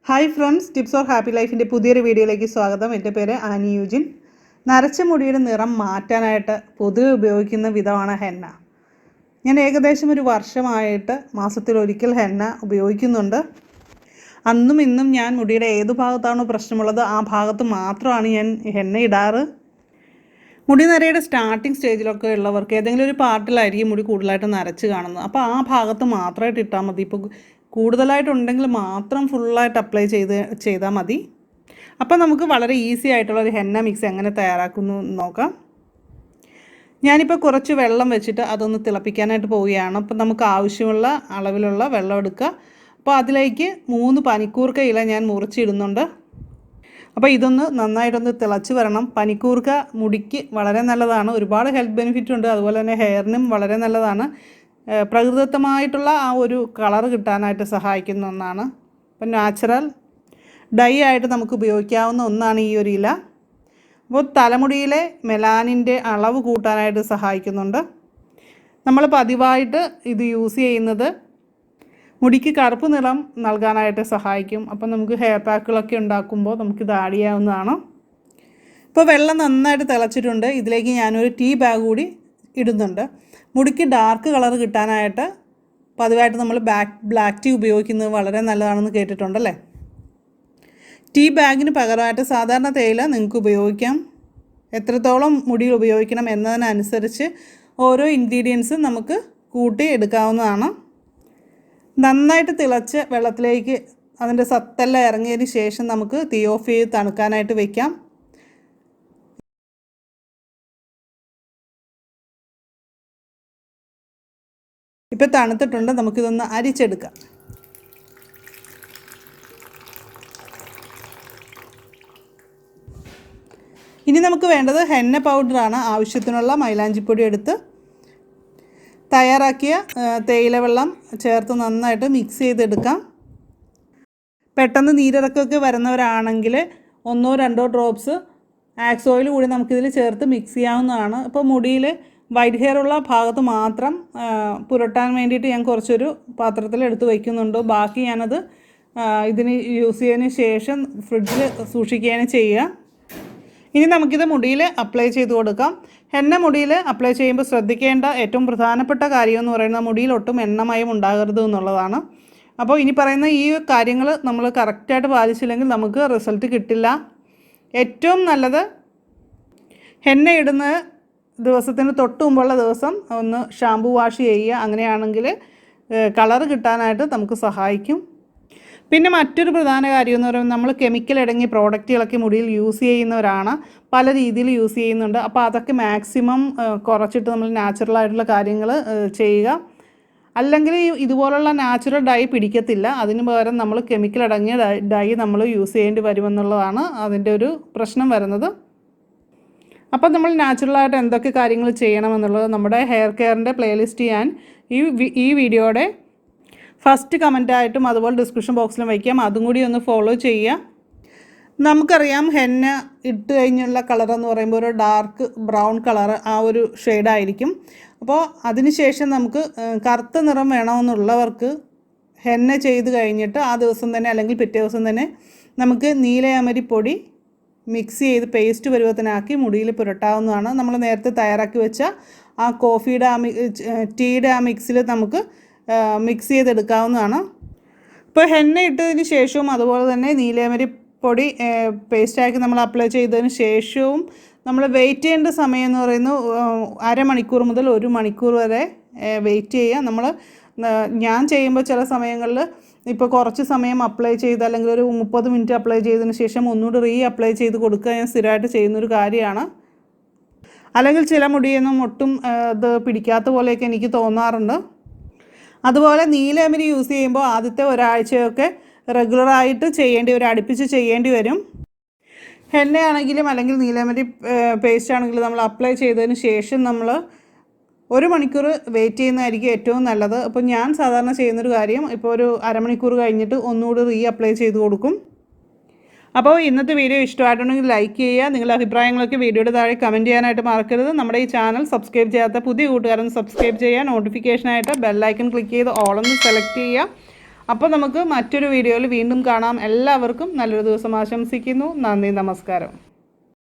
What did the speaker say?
Hi friends, tips or happy ലൈഫിൻ്റെ പുതിയൊരു വീഡിയോയിലേക്ക് സ്വാഗതം. എൻ്റെ പേര് ആനി യൂജിൻ. നരച്ച മുടിയുടെ നിറം മാറ്റാനായിട്ട് പൊതുവെ ഉപയോഗിക്കുന്ന വിധമാണ് ഹെന്ന. ഞാൻ ഏകദേശം ഒരു വർഷമായിട്ട് മാസത്തിലൊരിക്കൽ ഹെന്ന ഉപയോഗിക്കുന്നുണ്ട്. അന്നും ഇന്നും ഞാൻ മുടിയുടെ ഏത് ഭാഗത്താണോ പ്രശ്നമുള്ളത് ആ ഭാഗത്ത് മാത്രമാണ് ഞാൻ ഹെന്ന ഇടാറ്. മുടി നരയുടെ സ്റ്റാർട്ടിങ് സ്റ്റേജിലൊക്കെ ഉള്ളവർക്ക് ഏതെങ്കിലും ഒരു പാർട്ടിലായിരിക്കും മുടി കൂടുതലായിട്ട് നരച്ച് കാണുന്നത്. അപ്പോൾ ആ ഭാഗത്ത് മാത്രമായിട്ട് ഇട്ടാൽ മതി. ഇപ്പോൾ കൂടുതലായിട്ടുണ്ടെങ്കിൽ മാത്രം ഫുള്ളായിട്ട് അപ്ലൈ ചെയ്താൽ മതി. അപ്പോൾ നമുക്ക് വളരെ ഈസി ആയിട്ടുള്ളൊരു ഹെന്ന മിക്സ് എങ്ങനെ തയ്യാറാക്കുന്നു നോക്കാം. ഞാനിപ്പോൾ കുറച്ച് വെള്ളം വെച്ചിട്ട് അതൊന്ന് തിളപ്പിക്കാനായിട്ട് പോവുകയാണ്. അപ്പോൾ നമുക്ക് ആവശ്യമുള്ള അളവിലുള്ള വെള്ളം എടുക്കുക. അപ്പോൾ അതിലേക്ക് 3 പനിക്കൂർക്ക ഇല ഞാൻ മുറിച്ചിടുന്നുണ്ട്. അപ്പോൾ ഇതൊന്ന് നന്നായിട്ടൊന്ന് തിളച്ച് വരണം. പനിക്കൂർക്ക മുടിക്ക് വളരെ നല്ലതാണ്, ഒരുപാട് ഹെൽത്ത് ബെനിഫിറ്റ് ഉണ്ട്. അതുപോലെ തന്നെ ഹെയറിനും വളരെ നല്ലതാണ്. പ്രകൃതിദത്തമായിട്ടുള്ള ആ ഒരു കളർ കിട്ടാനായിട്ട് സഹായിക്കുന്ന ഒന്നാണ്. അപ്പം നാച്ചുറൽ ഡൈ ആയിട്ട് നമുക്ക് ഉപയോഗിക്കാവുന്ന ഒന്നാണ് ഈ ഒരു ഇല. അപ്പോൾ തലമുടിയിലെ മെലാനിൻ്റെ അളവ് കൂട്ടാനായിട്ട് സഹായിക്കുന്നുണ്ട്. നമ്മൾ പതിവായിട്ട് ഇത് യൂസ് ചെയ്യുന്നത് മുടിക്ക് കറുപ്പ് നിറം നൽകാനായിട്ട് സഹായിക്കും. അപ്പം നമുക്ക് ഹെയർ പാക്കുകളൊക്കെ ഉണ്ടാക്കുമ്പോൾ നമുക്കിത് ആഡ് ചെയ്യാവുന്നതാണ്. ഇപ്പോൾ വെള്ളം നന്നായിട്ട് തിളച്ചിട്ടുണ്ട്. ഇതിലേക്ക് ഞാനൊരു ടീ ബാഗ് കൂടി ഇടുന്നുണ്ട്. മുടിക്ക് ഡാർക്ക് കളർ കിട്ടാനായിട്ട് പതിവായിട്ട് നമ്മൾ ബ്ലാക്ക് ടീ ഉപയോഗിക്കുന്നത് വളരെ നല്ലതാണെന്ന് കേട്ടിട്ടുണ്ടല്ലേ. ടീ ബാഗിന് പകരമായിട്ട് സാധാരണ തേയില നിങ്ങൾക്ക് ഉപയോഗിക്കാം. എത്രത്തോളം മുടിയിൽ ഉപയോഗിക്കണം എന്നതിനനുസരിച്ച് ഓരോ ഇൻഗ്രീഡിയൻസും നമുക്ക് കൂട്ടി എടുക്കാവുന്നതാണ്. നന്നായിട്ട് തിളച്ച വെള്ളത്തിലേക്ക് അതിൻ്റെ സത്തെല്ലാം ഇറങ്ങിയതിന് ശേഷം നമുക്ക് തീ ഓഫ് ചെയ്ത് തണുക്കാനായിട്ട് വയ്ക്കാം. ഇപ്പോൾ തണുത്തിട്ടുണ്ട്, നമുക്കിതൊന്ന് അരിച്ചെടുക്കാം. ഇനി നമുക്ക് വേണ്ടത് ഹെന്ന പൗഡറാണ്. ആവശ്യത്തിനുള്ള മൈലാഞ്ചിപ്പൊടി എടുത്ത് തയ്യാറാക്കിയ തേയില വെള്ളം ചേർത്ത് നന്നായിട്ട് മിക്സ് ചെയ്തെടുക്കാം. പെട്ടെന്ന് നീരിറക്കമൊക്കെ വരുന്നവരാണെങ്കിൽ 1-2 ഡ്രോപ്സ് ആക്സ് ഓയിൽ കൂടി നമുക്കിതിൽ ചേർത്ത് മിക്സ് ചെയ്യാവുന്നതാണ്. ഇപ്പോൾ മുടിയിൽ വൈറ്റ് ഹെയർ ഉള്ള ഭാഗത്ത് മാത്രം പുരട്ടാൻ വേണ്ടിയിട്ട് ഞാൻ കുറച്ചൊരു പാത്രത്തിൽ എടുത്ത് വയ്ക്കുന്നുണ്ട്. ബാക്കി ഞാനത് ഇതിന് യൂസ് ചെയ്തതിന് ശേഷം ഫ്രിഡ്ജിൽ സൂക്ഷിക്കുകയാണ് ചെയ്യുക. ഇനി നമുക്കിത് മുടിയിൽ അപ്ലൈ ചെയ്ത് കൊടുക്കാം. ഹെന്ന മുടിയിൽ അപ്ലൈ ചെയ്യുമ്പോൾ ശ്രദ്ധിക്കേണ്ട ഏറ്റവും പ്രധാനപ്പെട്ട കാര്യം എന്ന് പറയുന്നത് മുടിയിൽ ഒട്ടും എണ്ണമയം ഉണ്ടാകരുത് എന്നുള്ളതാണ്. അപ്പോൾ ഇനി പറയുന്ന ഈ കാര്യങ്ങൾ നമ്മൾ കറക്റ്റായിട്ട് പാലിച്ചില്ലെങ്കിൽ നമുക്ക് റിസൾട്ട് കിട്ടില്ല. ഏറ്റവും നല്ലത് ഹെന്ന ഇടുന്ന ദിവസത്തിന് തൊട്ട് മുമ്പുള്ള ദിവസം ഒന്ന് ഷാമ്പു വാഷ് ചെയ്യുക. അങ്ങനെയാണെങ്കിൽ കളർ കിട്ടാനായിട്ട് നമുക്ക് സഹായിക്കും. പിന്നെ മറ്റൊരു പ്രധാന കാര്യം എന്ന് പറയുന്നത് നമ്മൾ കെമിക്കൽ അടങ്ങിയ പ്രോഡക്റ്റുകളൊക്കെ മുടിയിൽ യൂസ് ചെയ്യുന്നവരാണ്. പല രീതിയിൽ യൂസ് ചെയ്യുന്നുണ്ട്. അപ്പോൾ അതൊക്കെ മാക്സിമം കുറച്ചിട്ട് നമ്മൾ നാച്ചുറലായിട്ടുള്ള കാര്യങ്ങൾ ചെയ്യുക. അല്ലെങ്കിൽ ഇതുപോലുള്ള നാച്ചുറൽ ഡൈ പിടിക്കത്തില്ല. അതിന് പകരം നമ്മൾ കെമിക്കൽ അടങ്ങിയ ഡൈ നമ്മൾ യൂസ് ചെയ്യേണ്ടി വരുമെന്നുള്ളതാണ് അതിൻ്റെ ഒരു പ്രശ്നം വരുന്നത്. അപ്പം നമ്മൾ നാച്ചുറലായിട്ട് എന്തൊക്കെ കാര്യങ്ങൾ ചെയ്യണമെന്നുള്ളത് നമ്മുടെ ഹെയർ കെയറിൻ്റെ പ്ലേലിസ്റ്റ് ഞാൻ ഈ വീഡിയോയുടെ ഫസ്റ്റ് കമൻറ്റായിട്ടും അതുപോലെ ഡിസ്ക്രിപ്ഷൻ ബോക്സിലും വയ്ക്കാം. അതും കൂടി ഒന്ന് ഫോളോ ചെയ്യുക. നമുക്കറിയാം ഹെന്ന ഇട്ട് കഴിഞ്ഞുള്ള കളറെന്ന് പറയുമ്പോൾ ഒരു ഡാർക്ക് ബ്രൗൺ കളർ, ആ ഒരു ഷെയ്ഡായിരിക്കും. അപ്പോൾ അതിനുശേഷം നമുക്ക് കറുത്ത നിറം വേണമെന്നുള്ളവർക്ക് ഹെന്ന ചെയ്ത് കഴിഞ്ഞിട്ട് ആ ദിവസം തന്നെ അല്ലെങ്കിൽ പിറ്റേ ദിവസം തന്നെ നമുക്ക് നീലയാമരി പൊടി മിക്സ് ചെയ്ത് പേസ്റ്റ് പരുവത്തിനാക്കി മുടിയിൽ പുരട്ടാവുന്നതാണ്. നമ്മൾ നേരത്തെ തയ്യാറാക്കി വെച്ച ആ കോഫിയുടെ ടീയുടെ ആ മിക്സിൽ നമുക്ക് മിക്സ് ചെയ്തെടുക്കാവുന്നതാണ്. ഇപ്പോൾ ഹെന്ന ഇട്ടതിന് ശേഷവും അതുപോലെ തന്നെ നീലയമരി പൊടി പേസ്റ്റാക്കി നമ്മൾ അപ്ലൈ ചെയ്തതിന് ശേഷവും നമ്മൾ വെയിറ്റ് ചെയ്യേണ്ട സമയം എന്ന് പറയുന്നത് അരമണിക്കൂർ മുതൽ 1 മണിക്കൂർ വരെ വെയിറ്റ് ചെയ്യുക. ഞാൻ ചെയ്യുമ്പോൾ ചില സമയങ്ങളിൽ ഇപ്പോൾ കുറച്ച് സമയം അപ്ലൈ ചെയ്ത് അല്ലെങ്കിൽ ഒരു 30 മിനിറ്റ് അപ്ലൈ ചെയ്തതിന് ശേഷം ഒന്നുകൂടി അപ്ലൈ ചെയ്ത് കൊടുക്കുക ഞാൻ സ്ഥിരമായിട്ട് ചെയ്യുന്നൊരു കാര്യമാണ്. അല്ലെങ്കിൽ ചില മുടിയൊന്നും ഒട്ടും ഇത് പിടിക്കാത്ത പോലെയൊക്കെ എനിക്ക് തോന്നാറുണ്ട്. അതുപോലെ നീലയമരി യൂസ് ചെയ്യുമ്പോൾ ആദ്യത്തെ ഒരാഴ്ചയൊക്കെ റെഗുലറായിട്ട് അടുപ്പിച്ച് ചെയ്യേണ്ടി വരും. ഹെന്നയാണെങ്കിലും അല്ലെങ്കിൽ നീലയമരി പേസ്റ്റ് ആണെങ്കിലും നമ്മൾ അപ്ലൈ ചെയ്തതിന് ശേഷം നമ്മൾ 1 മണിക്കൂർ വെയിറ്റ് ചെയ്യുന്നതായിരിക്കും ഏറ്റവും നല്ലത്. അപ്പോൾ ഞാൻ സാധാരണ ചെയ്യുന്നൊരു കാര്യം ഇപ്പോൾ ഒരു അരമണിക്കൂർ കഴിഞ്ഞിട്ട് ഒന്നുകൂടി അപ്ലൈ ചെയ്ത് കൊടുക്കും. അപ്പോൾ ഇന്നത്തെ വീഡിയോ ഇഷ്ടമായിട്ടുണ്ടെങ്കിൽ ലൈക്ക് ചെയ്യുക. നിങ്ങളുടെ അഭിപ്രായങ്ങളൊക്കെ വീഡിയോയുടെ താഴെ കമൻറ്റ് ചെയ്യാനായിട്ട് മറക്കരുത്. നമ്മുടെ ഈ ചാനൽ സബ്സ്ക്രൈബ് ചെയ്യാത്ത പുതിയ കൂട്ടുകാരൻ സബ്സ്ക്രൈബ് ചെയ്യുക. നോട്ടിഫിക്കേഷനായിട്ട് ബെല്ലൈക്കൺ ക്ലിക്ക് ചെയ്ത് ഓളൊന്ന് സെലക്ട് ചെയ്യുക. അപ്പോൾ നമുക്ക് മറ്റൊരു വീഡിയോയിൽ വീണ്ടും കാണാം. എല്ലാവർക്കും നല്ലൊരു ദിവസം ആശംസിക്കുന്നു. നന്ദി, നമസ്കാരം.